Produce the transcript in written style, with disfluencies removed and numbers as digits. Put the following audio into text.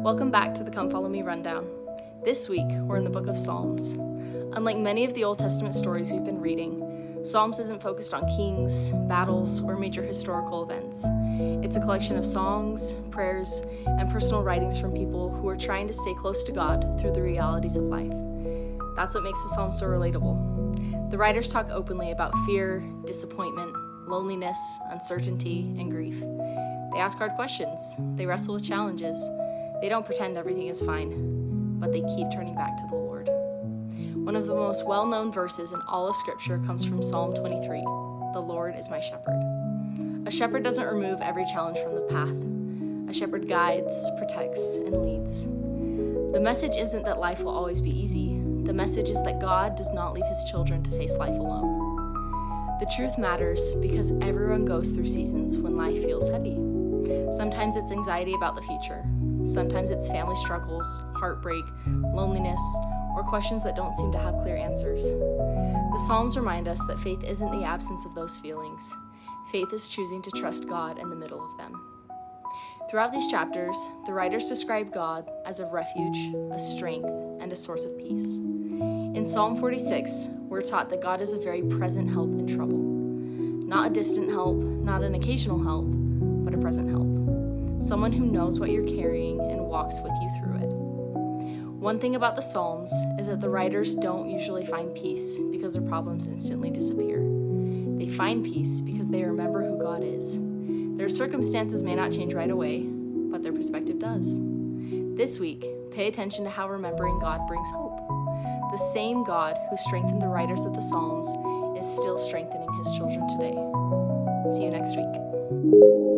Welcome back to the Come Follow Me Rundown. This week, we're in the book of Psalms. Unlike many of the Old Testament stories we've been reading, Psalms isn't focused on kings, battles, or major historical events. It's a collection of songs, prayers, and personal writings from people who are trying to stay close to God through the realities of life. That's what makes the Psalms so relatable. The writers talk openly about fear, disappointment, loneliness, uncertainty, and grief. They ask hard questions. They wrestle with challenges. They don't pretend everything is fine, but they keep turning back to the Lord. One of the most well-known verses in all of Scripture comes from Psalm 23, "The Lord is my shepherd." A shepherd doesn't remove every challenge from the path. A shepherd guides, protects, and leads. The message isn't that life will always be easy. The message is that God does not leave his children to face life alone. The truth matters because everyone goes through seasons when life feels heavy. Sometimes it's anxiety about the future. Sometimes it's family struggles, heartbreak, loneliness, or questions that don't seem to have clear answers. The Psalms remind us that faith isn't the absence of those feelings. Faith is choosing to trust God in the middle of them. Throughout these chapters, the writers describe God as a refuge, a strength, and a source of peace. In Psalm 46, we're taught that God is a very present help in trouble. Not a distant help, not an occasional help, but a present help. Someone who knows what you're carrying and walks with you through it. One thing about the Psalms is that the writers don't usually find peace because their problems instantly disappear. They find peace because they remember who God is. Their circumstances may not change right away, but their perspective does. This week, pay attention to how remembering God brings hope. The same God who strengthened the writers of the Psalms is still strengthening his children today. See you next week.